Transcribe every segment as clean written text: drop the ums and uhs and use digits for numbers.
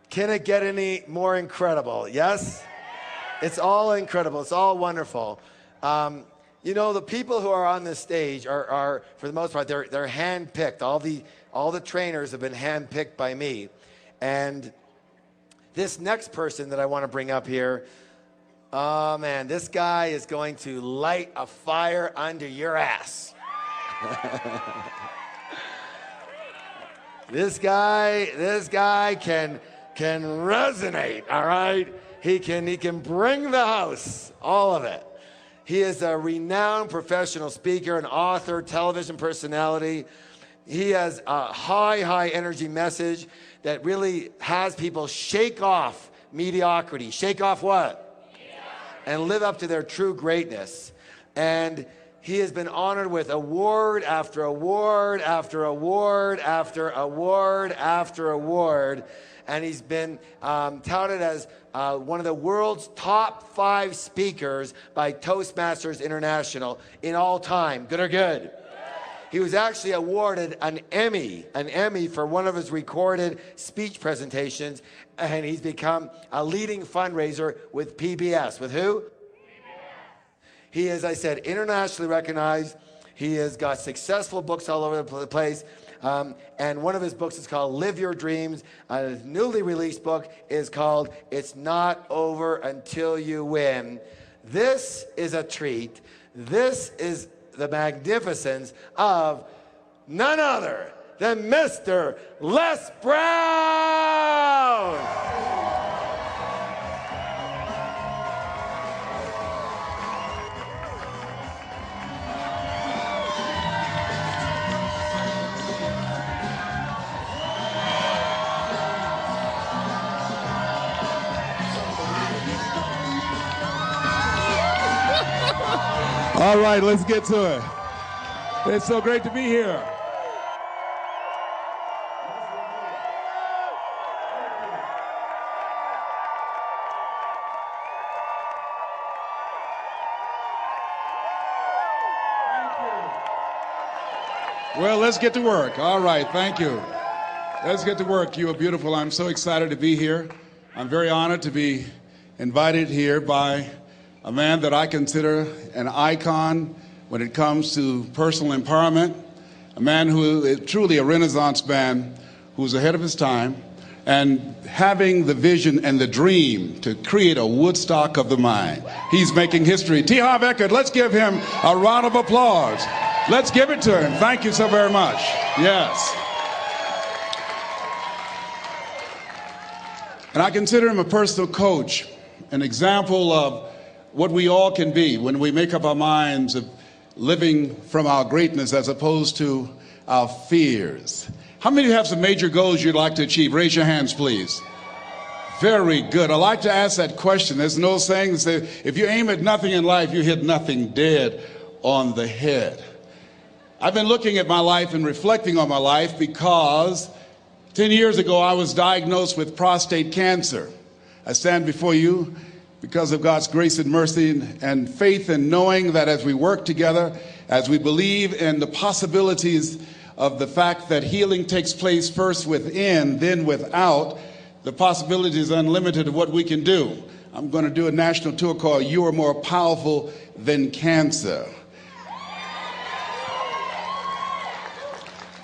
Can it get any more incredible? Yes? It's all incredible. It's all wonderful. You know, the people who are on this stage are for the most part, they're hand-picked. All the trainers have been hand-picked by me. And this next person that I want to bring up here, oh man, this guy is going to light a fire under your ass. This guy can resonate, all right? He can bring the house, all of it. He is a renowned professional speaker, an author, television personality. He has a high energy message that really has people shake off mediocrity. Shake off what? And live up to their true greatness. And he has been honored with award after award after award after award after award. And he's been touted as one of the world's top 5 speakers by Toastmasters International in all time. Good or good? He was actually awarded an Emmy for one of his recorded speech presentations, and he's become a leading fundraiser with PBS. With who? He is, I said, internationally recognized. He has got successful books all over the place. And one of his books is called Live Your Dreams. His newly released book is called It's Not Over Until You Win. This is a treat. This is the magnificence of none other than Mr. Les Brown. All right, let's get to it. It's so great to be here. Well, let's get to work. All right, thank you. Let's get to work. You are beautiful. I'm so excited to be here. I'm very honored to be invited here by a man that I consider an icon when it comes to personal empowerment, a man who is truly a Renaissance man who's ahead of his time and having the vision and the dream to create a Woodstock of the mind. He's making history. T. Harv Eckert, let's give him a round of applause. Let's give it to him. Thank you so very much. Yes. And I consider him a personal coach, an example of what we all can be when we make up our minds of living from our greatness as opposed to our fears. How many have some major goals you'd like to achieve? Raise your hands, please. Very good. I like to ask that question. There's no saying that say, if you aim at nothing in life, you hit nothing dead on the head. I've been looking at my life and reflecting on my life because 10 years ago I was diagnosed with prostate cancer. I stand before you because of God's grace and mercy and faith, and knowing that as we work together, as we believe in the possibilities of the fact that healing takes place first within, then without, the possibility is unlimited of what we can do. I'm going to do a national tour called You Are More Powerful Than Cancer.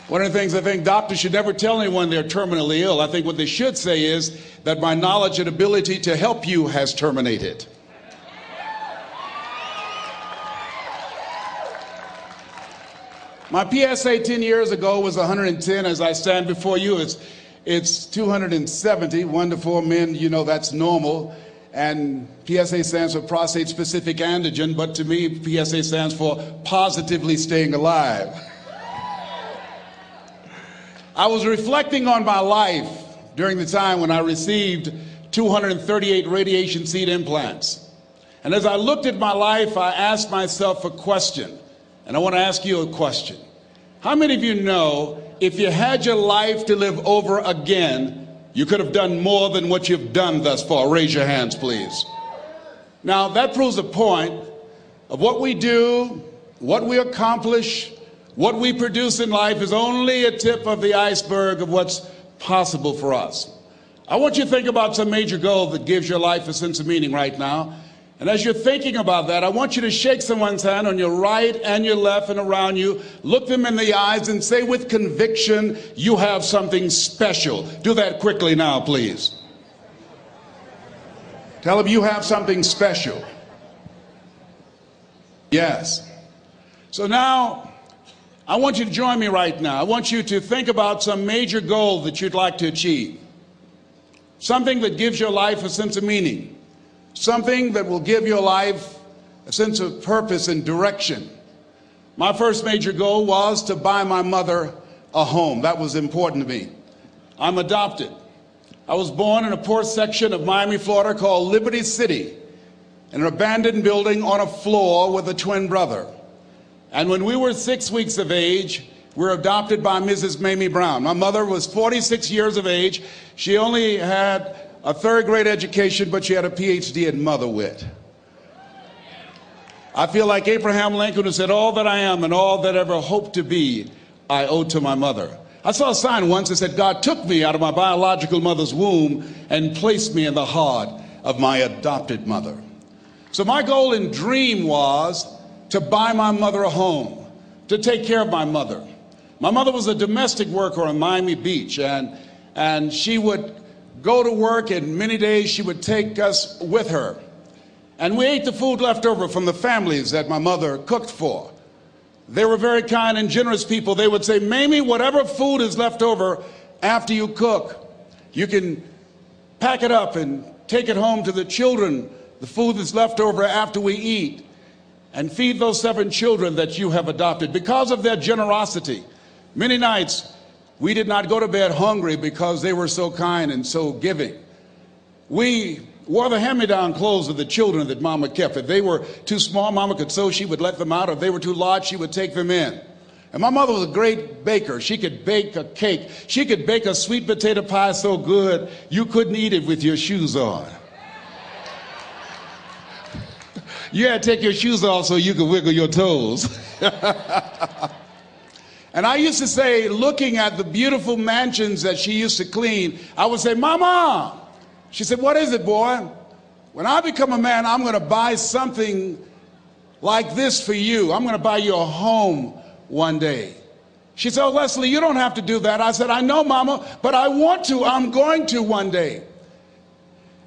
One of the things I think doctors should never tell anyone they're terminally ill. I think what they should say is that my knowledge and ability to help you has terminated. My PSA 10 years ago was 110. As I stand before you, it's 270. 1 to 4 men, you know, that's normal. And PSA stands for prostate specific antigen, but to me, PSA stands for positively staying alive. I was reflecting on my life during the time when I received 238 radiation seed implants. And as I looked at my life, I asked myself a question. And I want to ask you a question. How many of you know if you had your life to live over again, you could have done more than what you've done thus far? Raise your hands, please. Now, that proves the point of what we do, what we accomplish, what we produce in life is only a tip of the iceberg of what's possible for us. I want you to think about some major goal that gives your life a sense of meaning right now. And as you're thinking about that, I want you to shake someone's hand on your right and your left and around you. Look them in the eyes and say with conviction, you have something special. Do that quickly now, please. Tell them you have something special. Yes. So now, I want you to join me right now. I want you to think about some major goal that you'd like to achieve. Something that gives your life a sense of meaning. Something that will give your life a sense of purpose and direction. My first major goal was to buy my mother a home. That was important to me. I'm adopted. I was born in a poor section of Miami, Florida called Liberty City, in an abandoned building on a floor with a twin brother. And when we were 6 weeks of age, we were adopted by Mrs. Mamie Brown. My mother was 46 years of age. She only had a third grade education, but she had a PhD in mother wit. I feel like Abraham Lincoln, who said, all that I am and all that ever hope to be, I owe to my mother. I saw a sign once that said, God took me out of my biological mother's womb and placed me in the heart of my adopted mother. So my goal and dream was to buy my mother a home, to take care of my mother. My mother was a domestic worker on Miami Beach, and she would go to work, and many days she would take us with her. And we ate the food left over from the families that my mother cooked for. They were very kind and generous people. They would say, Mamie, whatever food is left over after you cook, you can pack it up and take it home to the children, the food that's left over after we eat, and feed those 7 children that you have adopted. Because of their generosity, many nights we did not go to bed hungry because they were so kind and so giving. We wore the hand-me-down clothes of the children that Mama kept. If they were too small, Mama could sew, she would let them out. If they were too large, she would take them in. And my mother was a great baker. She could bake a cake. She could bake a sweet potato pie so good you couldn't eat it with your shoes on. You had to take your shoes off so you could wiggle your toes. And I used to say, looking at the beautiful mansions that she used to clean, I would say, Mama. She said, what is it, boy? When I become a man, I'm going to buy something like this for you. I'm going to buy you a home one day. She said, oh, Leslie, you don't have to do that. I said, I know, Mama, but I want to. I'm going to one day.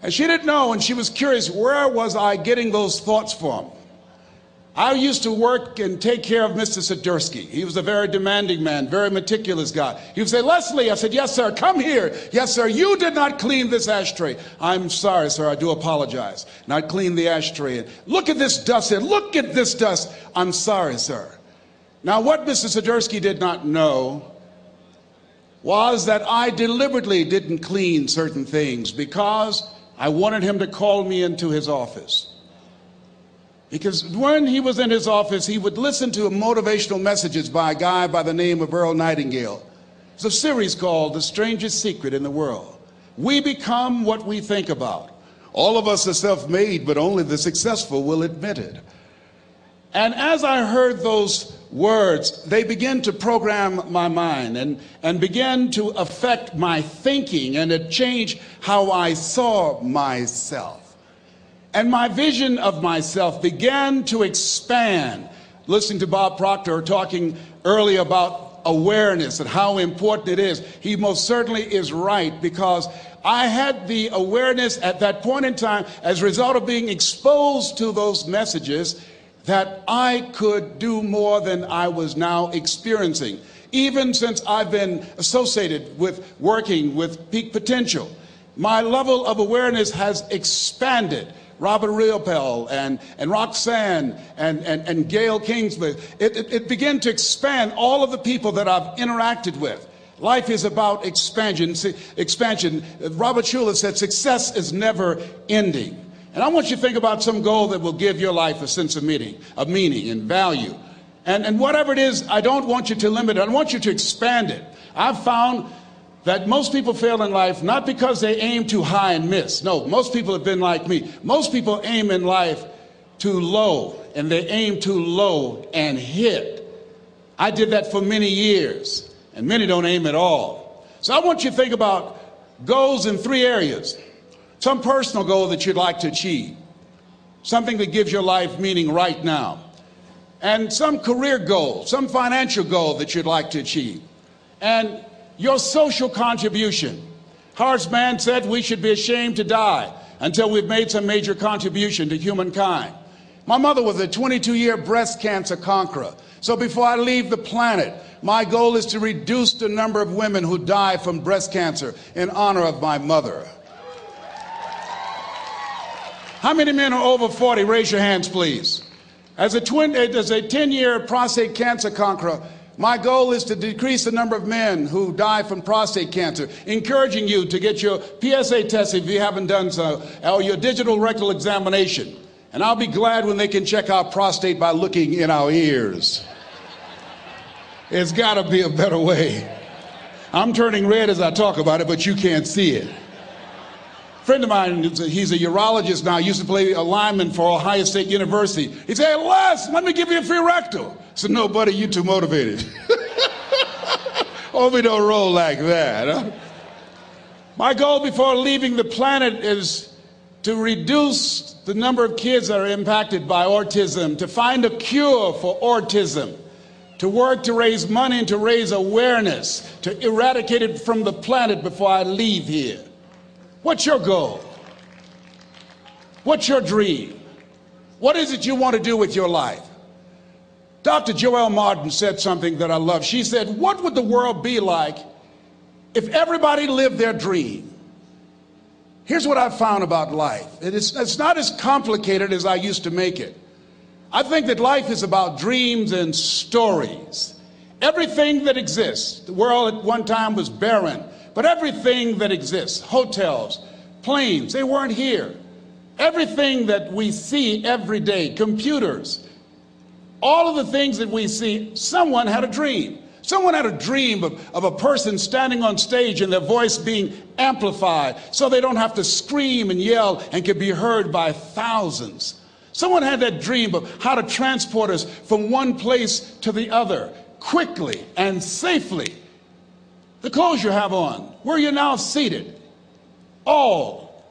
And she didn't know, and she was curious, where was I getting those thoughts from? I used to work and take care of Mr. Sidursky. He was a very demanding man, very meticulous guy. He would say, Leslie, I said, yes, sir, come here. Yes, sir, you did not clean this ashtray. I'm sorry, sir, I do apologize. And I'd clean the ashtray. And look at this dust here. Look at this dust. I'm sorry, sir. Now, what Mr. Sidursky did not know was that I deliberately didn't clean certain things because I wanted him to call me into his office. Because when he was in his office, he would listen to motivational messages by a guy by the name of Earl Nightingale. It's a series called The Strangest Secret in the World. We become what we think about. All of us are self-made, but only the successful will admit it. And as I heard those words, they began to program my mind and began to affect my thinking, and it changed how I saw myself. And my vision of myself began to expand. Listening to Bob Proctor talking earlier about awareness and how important it is, he most certainly is right, because I had the awareness at that point in time, as a result of being exposed to those messages, that I could do more than I was now experiencing. Even since I've been associated with working with Peak Potential, my level of awareness has expanded. Robert Riopel and Roxanne and Gail Kingsley, it began to expand all of the people that I've interacted with. Life is about expansion. Robert Schuller said success is never ending. And I want you to think about some goal that will give your life a sense of meaning and value. And whatever it is, I don't want you to limit it. I want you to expand it. I've found that most people fail in life not because they aim too high and miss. No, most people have been like me. Most people aim in life too low, and they aim too low and hit. I did that for many years, and many don't aim at all. So I want you to think about goals in 3 areas. Some personal goal that you'd like to achieve, something that gives your life meaning right now, and some career goal, some financial goal that you'd like to achieve, and your social contribution. Horace Mann said we should be ashamed to die until we've made some major contribution to humankind. My mother was a 22-year breast cancer conqueror. So before I leave the planet, my goal is to reduce the number of women who die from breast cancer in honor of my mother. How many men are over 40? Raise your hands, please. As a 10-year prostate cancer conqueror, my goal is to decrease the number of men who die from prostate cancer, encouraging you to get your PSA test if you haven't done so, or your digital rectal examination. And I'll be glad when they can check our prostate by looking in our ears. It's got to be a better way. I'm turning red as I talk about it, but you can't see it. A friend of mine, he's a urologist now, used to play a lineman for Ohio State University. He said, "Hey, Les, let me give you a free rectal." I said, "No, buddy, you're too motivated." Hope we don't roll like that. Huh? My goal before leaving the planet is to reduce the number of kids that are impacted by autism, to find a cure for autism, to work to raise money and to raise awareness, to eradicate it from the planet before I leave here. What's your goal? What's your dream? What is it you want to do with your life? Dr. Joelle Martin said something that I love. She said, "What would the world be like if everybody lived their dream?" Here's what I've found about life. It's not as complicated as I used to make it. I think that life is about dreams and stories. Everything that exists, the world at one time was barren, but everything that exists, hotels, planes, they weren't here. Everything that we see every day, computers, all of the things that we see, someone had a dream. Someone had a dream of a person standing on stage and their voice being amplified so they don't have to scream and yell and can be heard by thousands. Someone had that dream of how to transport us from one place to the other quickly and safely. The clothes you have on, where you're now seated, all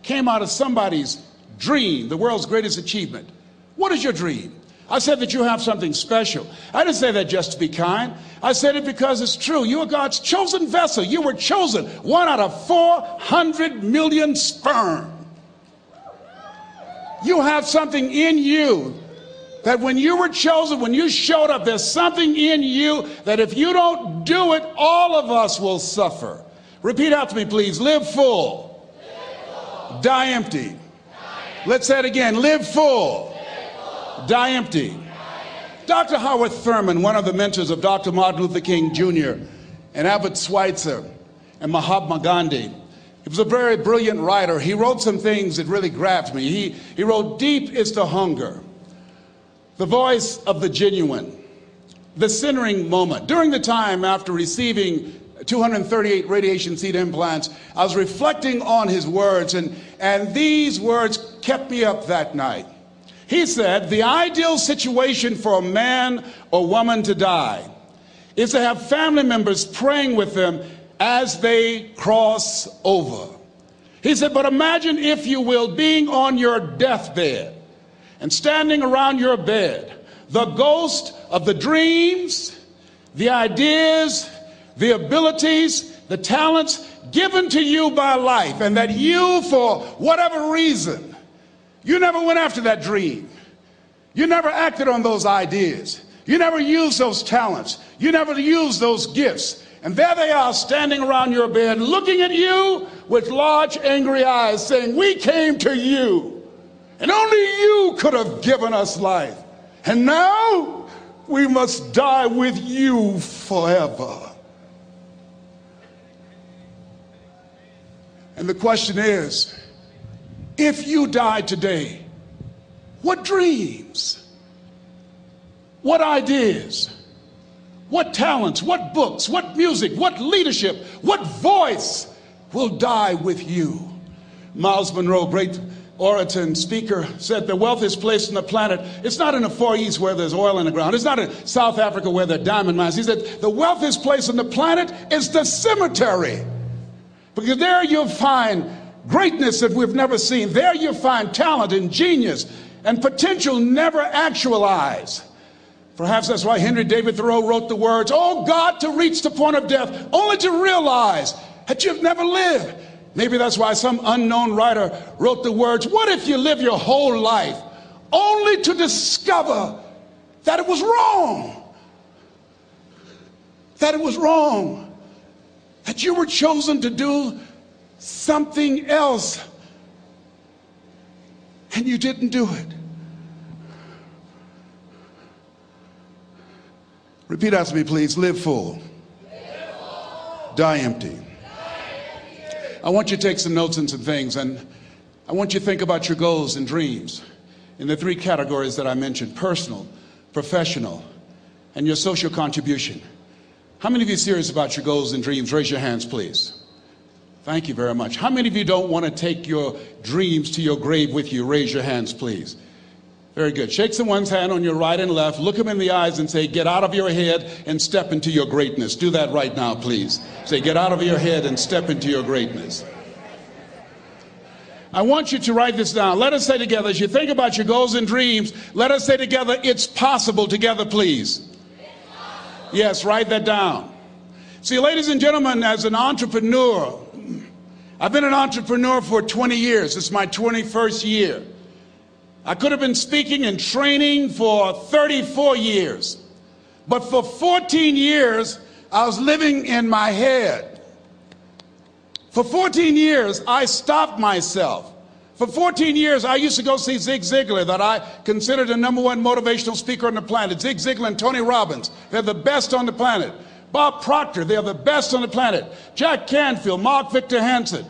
came out of somebody's dream, the world's greatest achievement. What is your dream? I said that you have something special. I didn't say that just to be kind. I said it because it's true. You are God's chosen vessel. You were chosen, 1 out of 400 million sperm. You have something in you that when you were chosen, when you showed up, there's something in you that if you don't do it, all of us will suffer. Repeat after me, please. Live full. Die empty. Let's say it again. Live full. Die empty. Dr. Howard Thurman, one of the mentors of Dr. Martin Luther King Jr. and Albert Schweitzer and Mahatma Gandhi, he was a very brilliant writer. He wrote some things that really grabbed me. He wrote, "Deep is the hunger, the voice of the genuine, the centering moment." During the time after receiving 238 radiation seed implants, I was reflecting on his words, and these words kept me up that night. He said, "The ideal situation for a man or woman to die is to have family members praying with them as they cross over." He said, "But imagine, if you will, being on your deathbed and standing around your bed, the ghost of the dreams, the ideas, the abilities, the talents given to you by life, and that you, for whatever reason, you never went after that dream. You never acted on those ideas. You never used those talents. You never used those gifts. And there they are standing around your bed looking at you with large angry eyes saying, 'We came to you and only you could have given us life. And now we must die with you forever.'" And the question is, if you died today, what dreams, what ideas, what talents, what books, what music, what leadership, what voice will die with you? Miles Monroe, great orator and speaker, said the wealthiest place on the planet, it's not in the Far East where there's oil in the ground. It's not in South Africa where there are diamond mines. He said the wealthiest place on the planet is the cemetery. Because there you'll find greatness that we've never seen. There you'll find talent and genius and potential never actualized. Perhaps that's why Henry David Thoreau wrote the words, "Oh God, to reach the point of death, only to realize that you've never lived." Maybe that's why some unknown writer wrote the words, "What if you live your whole life only to discover that it was wrong? That it was wrong. That you were chosen to do something else and you didn't do it." Repeat after me, please. Live full. Die empty. I want you to take some notes and some things, and I want you to think about your goals and dreams in the three categories that I mentioned: personal, professional, and your social contribution. How many of you are serious about your goals and dreams? Raise your hands, please. Thank you very much. How many of you don't want to take your dreams to your grave with you? Raise your hands, please. Very good. Shake someone's hand on your right and left. Look them in the eyes and say, "Get out of your head and step into your greatness." Do that right now, please. Say, "Get out of your head and step into your greatness." I want you to write this down. Let us say together, as you think about your goals and dreams, let us say together, "It's possible," together, please. Yes, write that down. See, ladies and gentlemen, as an entrepreneur, I've been an entrepreneur for 20 years. It's my 21st year. I could have been speaking and training for 34 years. But for 14 years, I was living in my head. For 14 years, I stopped myself. For 14 years, I used to go see Zig Ziglar, that I considered the #1 motivational speaker on the planet. Zig Ziglar and Tony Robbins, they're the best on the planet. Bob Proctor, they're the best on the planet. Jack Canfield, Mark Victor Hansen,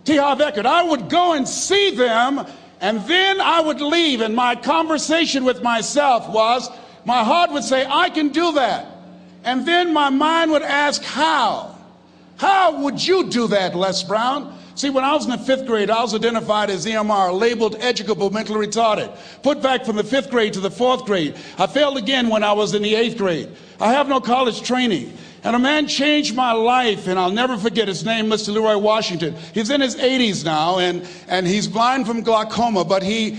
T. Harv Eker. I would go and see them, and then I would leave, and my conversation with myself was, my heart would say, "I can do that." And then my mind would ask, how? How would you do that, Les Brown? See, when I was in the 5th grade, I was identified as EMR, labeled educable mentally retarded, put back from the 5th grade to the 4th grade. I failed again when I was in the 8th grade. I have no college training. And a man changed my life, and I'll never forget his name, Mr. Leroy Washington. He's in his 80s now, and he's blind from glaucoma, but he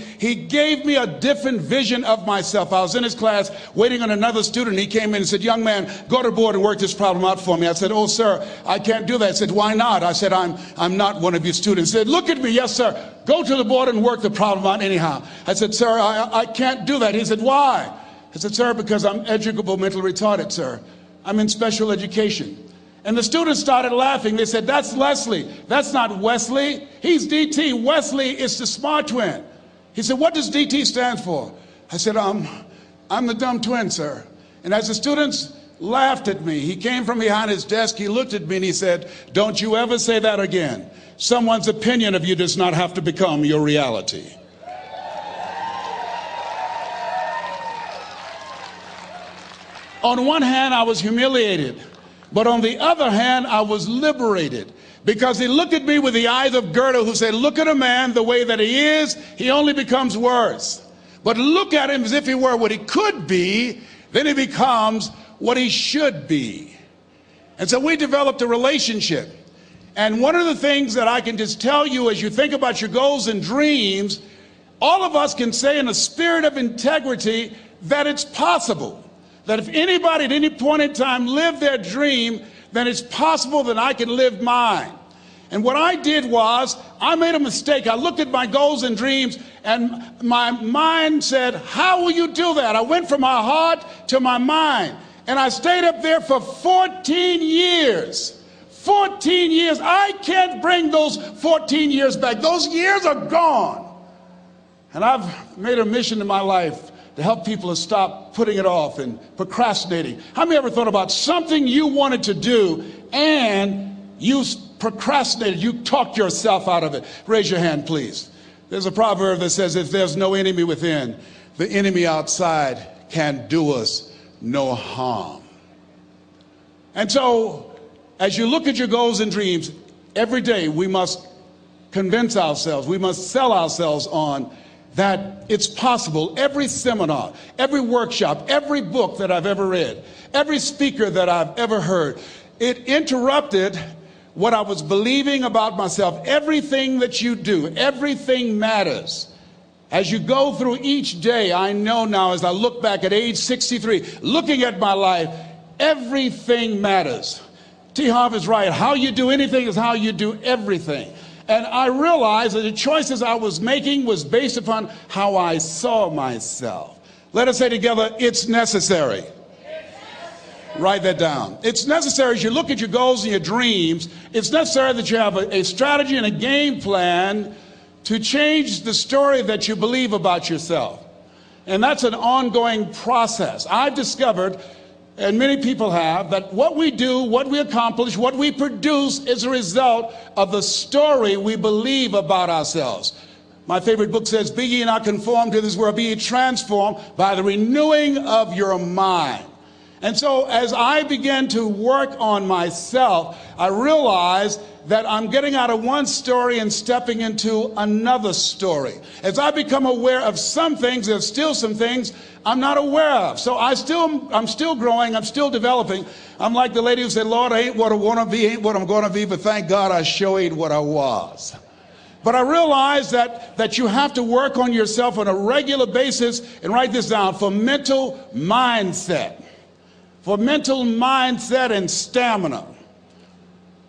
gave me a different vision of myself. I was in his class waiting on another student. He came in and said, "Young man, go to the board and work this problem out for me." I said, "Oh, sir, I can't do that." He said, "Why not?" I said, I'm not one of your students." He said, "Look at me." "Yes, sir. Go to the board and work the problem out anyhow." I said, "Sir, I can't do that." He said, "Why?" I said, "Sir, because I'm educable mentally retarded, sir. I'm in special education." And the students started laughing. They said, "That's Leslie. That's not Wesley. He's DT. Wesley is the smart twin." He said, "What does DT stand for?" I said, I'm the dumb twin, sir." And as the students laughed at me, he came from behind his desk. He looked at me and he said, "Don't you ever say that again. Someone's opinion of you does not have to become your reality." On one hand, I was humiliated, but on the other hand, I was liberated, because he looked at me with the eyes of Goethe, who said, "Look at a man the way that he is, he only becomes worse. But look at him as if he were what he could be, then he becomes what he should be." And so we developed a relationship. And one of the things that I can just tell you as you think about your goals and dreams, all of us can say in a spirit of integrity that it's possible. That if anybody at any point in time lived their dream, then it's possible that I can live mine. And what I did was, I made a mistake. I looked at my goals and dreams, and my mind said, "How will you do that?" I went from my heart to my mind, and I stayed up there for 14 years. 14 years. I can't bring those 14 years back. Those years are gone. And I've made a mission in my life to help people to stop putting it off and procrastinating. How many ever thought about something you wanted to do and you procrastinated, you talked yourself out of it? Raise your hand, please. There's a proverb that says, if there's no enemy within, the enemy outside can do us no harm. And so, as you look at your goals and dreams, every day we must convince ourselves, we must sell ourselves on that it's possible. Every seminar, every workshop, every book that I've ever read, every speaker that I've ever heard, it interrupted what I was believing about myself. Everything that you do, everything matters. As you go through each day, I know now as I look back at age 63, looking at my life, everything matters. T. Harv is right. How you do anything is how you do everything. And I realized that the choices I was making was based upon how I saw myself. Let us say together, it's necessary. Write that down. It's necessary as you look at your goals and your dreams, it's necessary that you have a strategy and a game plan to change the story that you believe about yourself. And that's an ongoing process. I've discovered, and many people have, that what we do, what we accomplish, what we produce is a result of the story we believe about ourselves. My favorite book says, "Be ye not conformed to this world, be ye transformed by the renewing of your mind." And so as I began to work on myself, I realized that I'm getting out of one story and stepping into another story. As I become aware of some things, there's still some things I'm not aware of. So I'm still growing, I'm still developing. I'm like the lady who said, "Lord, I ain't what I want to be, ain't what I'm going to be, but thank God I sure ain't what I was." But I realize that you have to work on yourself on a regular basis, and write this down, for mental mindset. For mental mindset and stamina.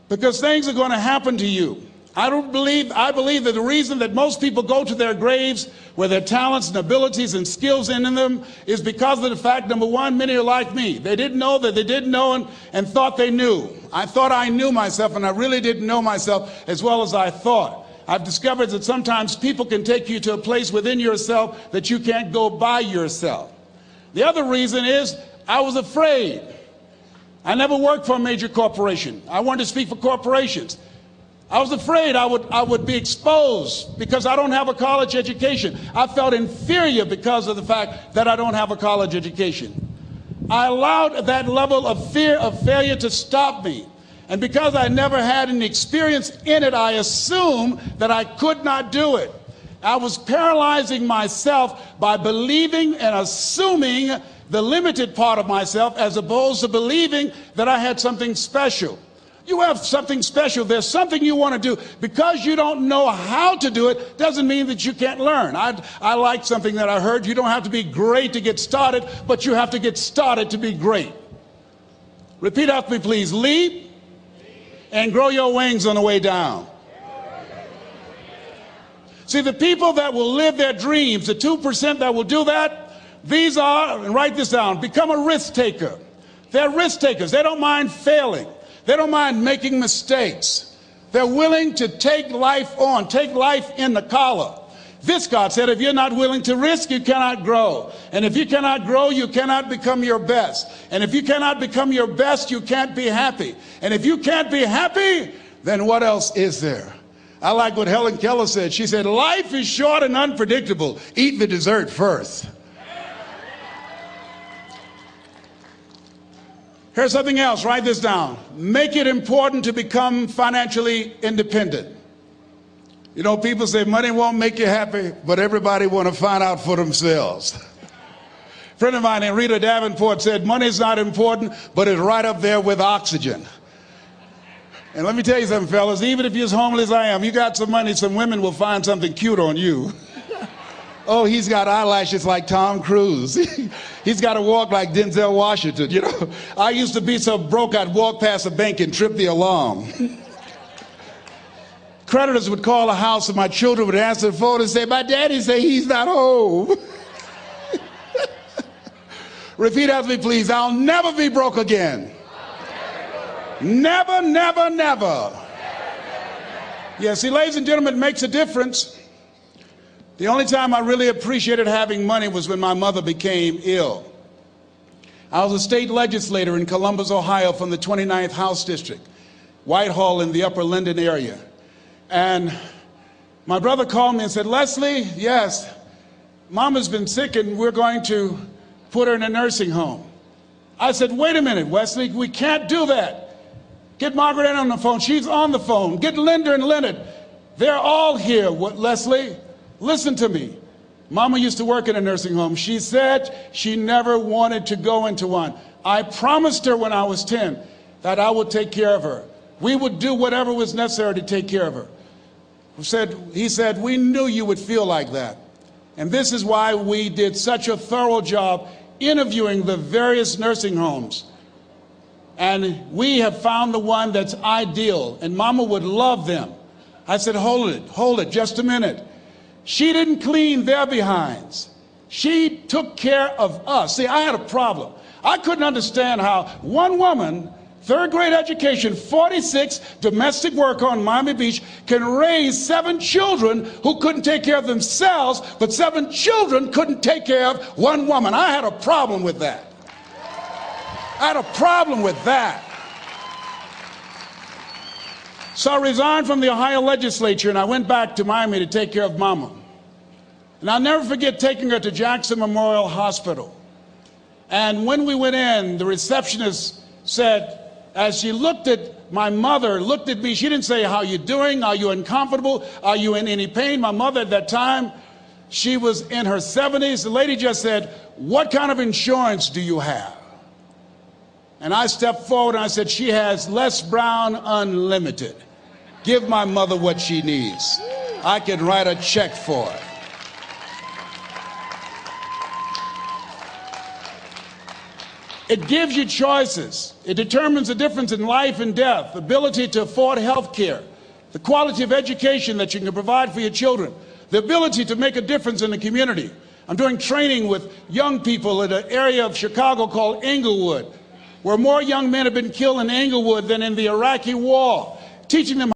Because things are going to happen to you. I believe that the reason that most people go to their graves with their talents and abilities and skills in them is because of the fact, number one, many are like me. They didn't know that they didn't know and thought they knew. I thought I knew myself, and I really didn't know myself as well as I thought. I've discovered that sometimes people can take you to a place within yourself that you can't go by yourself. The other reason is I was afraid. I never worked for a major corporation. I wanted to speak for corporations. I was afraid I would be exposed because I don't have a college education. I felt inferior because of the fact that I don't have a college education. I allowed that level of fear of failure to stop me. And because I never had any experience in it, I assumed that I could not do it. I was paralyzing myself by believing and assuming the limited part of myself as opposed to believing that I had something special. You have something special. There's something you want to do. Because you don't know how to do it doesn't mean that you can't learn. I like something that I heard. You don't have to be great to get started, but you have to get started to be great. Repeat after me, please. Leap and grow your wings on the way down. See, the people that will live their dreams, the 2% that will do that, these are, and write this down, become a risk taker. They're risk takers. They don't mind failing. They don't mind making mistakes. They're willing to take life on, take life in the collar. This, God said, if you're not willing to risk, you cannot grow. And if you cannot grow, you cannot become your best. And if you cannot become your best, you can't be happy. And if you can't be happy, then what else is there? I like what Helen Keller said. She said, life is short and unpredictable. Eat the dessert first. Here's something else. Write this down. Make it important to become financially independent. You know, people say money won't make you happy, but everybody want to find out for themselves. A friend of mine named Rita Davenport said, money's not important, but it's right up there with oxygen. And let me tell you something, fellas, even if you're as homeless as I am, you got some money, some women will find something cute on you. Oh, he's got eyelashes like Tom Cruise. He's got to walk like Denzel Washington, you know. I used to be so broke I'd walk past a bank and trip the alarm. Creditors would call the house and my children would answer the phone and say, my daddy say he's not home. Repeat after me, please. I'll never be broke again. Never, never, never. Yeah, see, ladies and gentlemen, it makes a difference. The only time I really appreciated having money was when my mother became ill. I was a state legislator in Columbus, Ohio from the 29th House District, Whitehall in the Upper Linden area. And my brother called me and said, Leslie, yes, Mama's been sick and we're going to put her in a nursing home. I said, wait a minute, Wesley, we can't do that. Get Margaret Ann on the phone. She's on the phone. Get Linda and Leonard. They're all here, Leslie. Listen to me. Mama used to work in a nursing home. She said she never wanted to go into one. I promised her when I was 10 that I would take care of her. We would do whatever was necessary to take care of her. He said, we knew you would feel like that. And this is why we did such a thorough job interviewing the various nursing homes. And we have found the one that's ideal, and Mama would love them. I said, hold it, just a minute. She didn't clean their behinds. She took care of us. See, I had a problem. I couldn't understand how one woman, third grade education, 46, domestic worker on Miami Beach, can raise 7 children who couldn't take care of themselves, but 7 children couldn't take care of one woman. I had a problem with that. I had a problem with that. So I resigned from the Ohio legislature and I went back to Miami to take care of Mama. And I'll never forget taking her to Jackson Memorial Hospital. And when we went in, the receptionist said, as she looked at my mother, looked at me, she didn't say, how you doing? Are you uncomfortable? Are you in any pain? My mother at that time, she was in her 70s. The lady just said, what kind of insurance do you have? And I stepped forward and I said, she has Les Brown Unlimited. Give my mother what she needs. I can write a check for her. It gives you choices. It determines the difference in life and death, ability to afford health care, the quality of education that you can provide for your children, the ability to make a difference in the community. I'm doing training with young people in an area of Chicago called Englewood, where more young men have been killed in Englewood than in the Iraqi war, teaching them